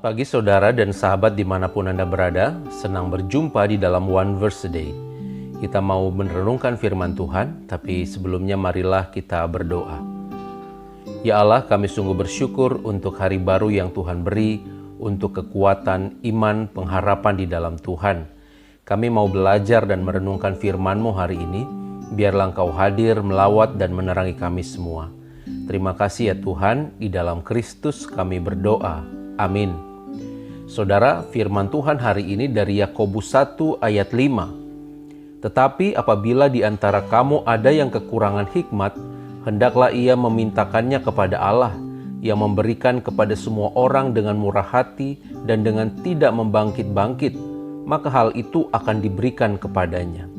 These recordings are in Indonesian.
Selamat pagi saudara dan sahabat dimanapun Anda berada. Senang berjumpa di dalam One Verse a Day. Kita mau merenungkan firman Tuhan, tapi sebelumnya marilah kita berdoa. Ya Allah, kami sungguh bersyukur untuk hari baru yang Tuhan beri, untuk kekuatan, iman, pengharapan di dalam Tuhan. Kami mau belajar dan merenungkan firman-Mu hari ini, biarlah Engkau hadir, melawat dan menerangi kami semua. Terima kasih ya Tuhan, di dalam Kristus kami berdoa. Amin. Saudara, firman Tuhan hari ini dari Yakobus 1 ayat 5. Tetapi apabila di antara kamu ada yang kekurangan hikmat, hendaklah ia memintakannya kepada Allah, yang memberikan kepada semua orang dengan murah hati dan dengan tidak membangkit-bangkit, maka hal itu akan diberikan kepadanya.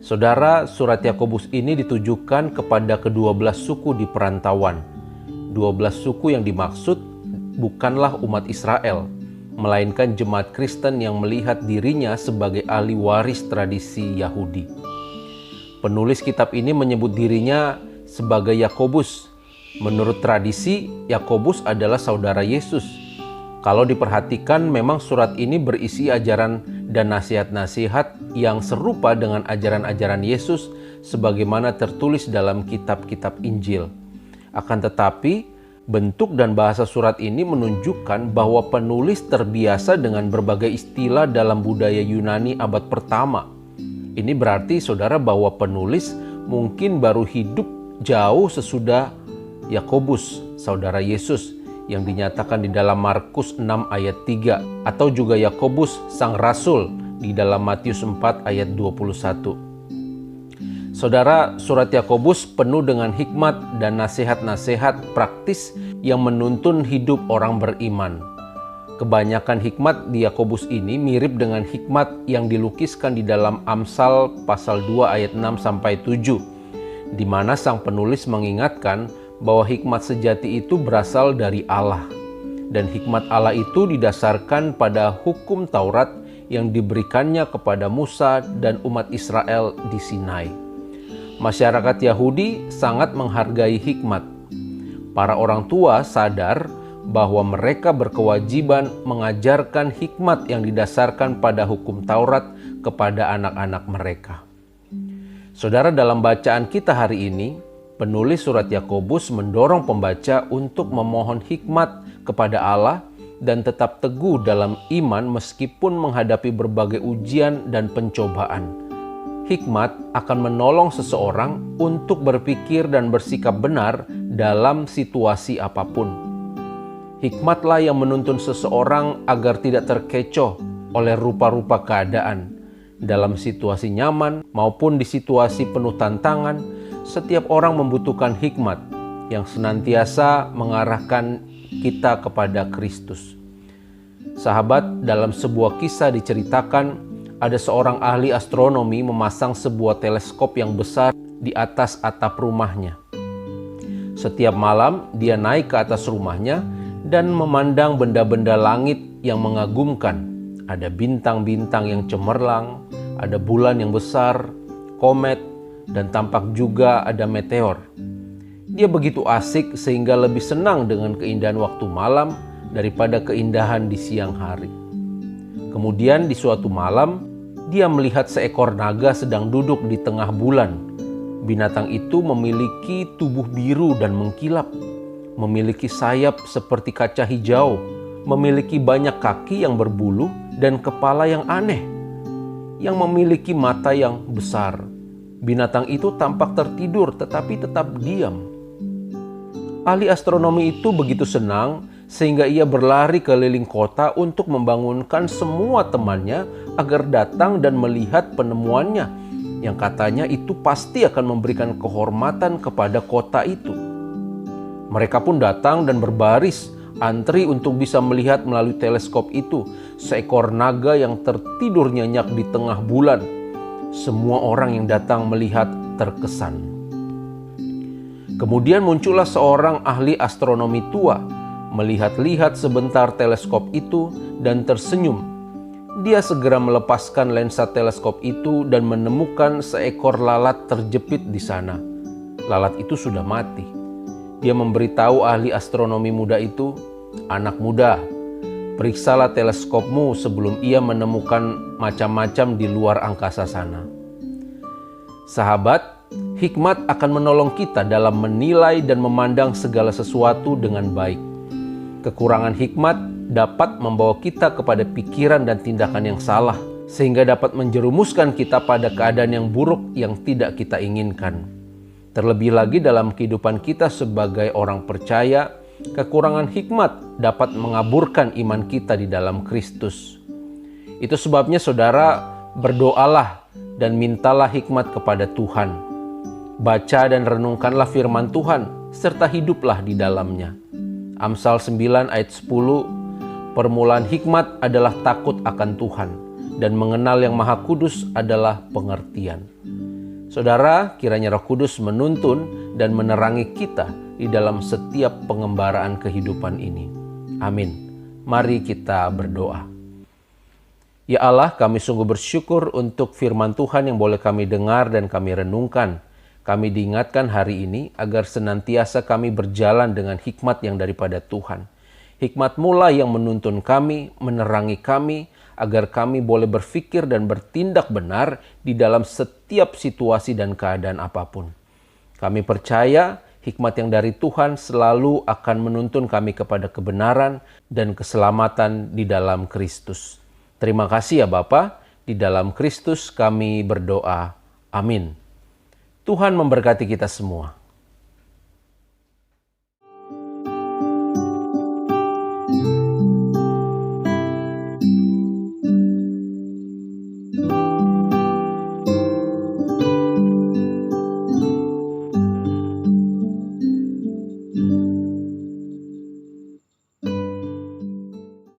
Saudara, surat Yakobus ini ditujukan kepada ke-12 suku di perantauan. 12 suku yang dimaksud bukanlah umat Israel, melainkan jemaat Kristen yang melihat dirinya sebagai ahli waris tradisi Yahudi. Penulis kitab ini menyebut dirinya sebagai Yakobus. Menurut tradisi, Yakobus adalah saudara Yesus. Kalau diperhatikan, memang surat ini berisi ajaran dan nasihat-nasihat yang serupa dengan ajaran-ajaran Yesus sebagaimana tertulis dalam kitab-kitab Injil. Akan tetapi, bentuk dan bahasa surat ini menunjukkan bahwa penulis terbiasa dengan berbagai istilah dalam budaya Yunani abad pertama. Ini berarti saudara bahwa penulis mungkin baru hidup jauh sesudah Yakobus, saudara Yesus, yang dinyatakan di dalam Markus 6 ayat 3, atau juga Yakobus sang rasul di dalam Matius 4 ayat 21. Saudara, surat Yakobus penuh dengan hikmat dan nasihat-nasihat praktis yang menuntun hidup orang beriman. Kebanyakan hikmat di Yakobus ini mirip dengan hikmat yang dilukiskan di dalam Amsal pasal 2 ayat 6-7, di mana sang penulis mengingatkan bahwa hikmat sejati itu berasal dari Allah. Dan hikmat Allah itu didasarkan pada hukum Taurat yang diberikannya kepada Musa dan umat Israel di Sinai. Masyarakat Yahudi sangat menghargai hikmat. Para orang tua sadar bahwa mereka berkewajiban mengajarkan hikmat yang didasarkan pada hukum Taurat kepada anak-anak mereka. Saudara, dalam bacaan kita hari ini, penulis surat Yakobus mendorong pembaca untuk memohon hikmat kepada Allah dan tetap teguh dalam iman meskipun menghadapi berbagai ujian dan pencobaan. Hikmat akan menolong seseorang untuk berpikir dan bersikap benar dalam situasi apapun. Hikmatlah yang menuntun seseorang agar tidak terkecoh oleh rupa-rupa keadaan. Dalam situasi nyaman maupun di situasi penuh tantangan, setiap orang membutuhkan hikmat yang senantiasa mengarahkan kita kepada Kristus. Sahabat, dalam sebuah kisah diceritakan ada seorang ahli astronomi memasang sebuah teleskop yang besar di atas atap rumahnya. Setiap malam dia naik ke atas rumahnya dan memandang benda-benda langit yang mengagumkan. Ada bintang-bintang yang cemerlang, ada bulan yang besar, komet, dan tampak juga ada meteor. Dia begitu asik sehingga lebih senang dengan keindahan waktu malam daripada keindahan di siang hari. Kemudian di suatu malam, dia melihat seekor naga sedang duduk di tengah bulan. Binatang itu memiliki tubuh biru dan mengkilap, memiliki sayap seperti kaca hijau, memiliki banyak kaki yang berbulu dan kepala yang aneh, yang memiliki mata yang besar. Binatang itu tampak tertidur tetapi tetap diam. Ahli astronomi itu begitu senang sehingga ia berlari keliling kota untuk membangunkan semua temannya agar datang dan melihat penemuannya, yang katanya itu pasti akan memberikan kehormatan kepada kota itu. Mereka pun datang dan berbaris antri untuk bisa melihat melalui teleskop itu seekor naga yang tertidur nyenyak di tengah bulan. Semua orang yang datang melihat terkesan. Kemudian muncullah seorang ahli astronomi tua, melihat-lihat sebentar teleskop itu dan tersenyum. Dia segera melepaskan lensa teleskop itu dan menemukan seekor lalat terjepit di sana. Lalat itu sudah mati. Dia memberitahu ahli astronomi muda itu, "Anak muda, Periksalah teleskopmu sebelum ia menemukan macam-macam di luar angkasa sana. Sahabat, hikmat akan menolong kita dalam menilai dan memandang segala sesuatu dengan baik. Kekurangan hikmat dapat membawa kita kepada pikiran dan tindakan yang salah, sehingga dapat menjerumuskan kita pada keadaan yang buruk yang tidak kita inginkan. Terlebih lagi dalam kehidupan kita sebagai orang percaya, kekurangan hikmat dapat mengaburkan iman kita di dalam Kristus. Itu sebabnya saudara, berdoalah dan mintalah hikmat kepada Tuhan. Baca dan renungkanlah firman Tuhan, serta hiduplah di dalamnya. Amsal 9 ayat 10, permulaan hikmat adalah takut akan Tuhan, dan mengenal yang Maha Kudus adalah pengertian. Saudara, kiranya Roh Kudus menuntun dan menerangi kita di dalam setiap pengembaraan kehidupan ini. Amin. Mari kita berdoa. Ya Allah, kami sungguh bersyukur untuk firman Tuhan yang boleh kami dengar dan kami renungkan. Kami diingatkan hari ini agar senantiasa kami berjalan dengan hikmat yang daripada Tuhan. Hikmat-Mu lah yang menuntun kami, menerangi kami, agar kami boleh berpikir dan bertindak benar di dalam setiap situasi dan keadaan apapun. Kami percaya hikmat yang dari Tuhan selalu akan menuntun kami kepada kebenaran dan keselamatan di dalam Kristus. Terima kasih ya Bapa, di dalam Kristus kami berdoa. Amin. Tuhan memberkati kita semua.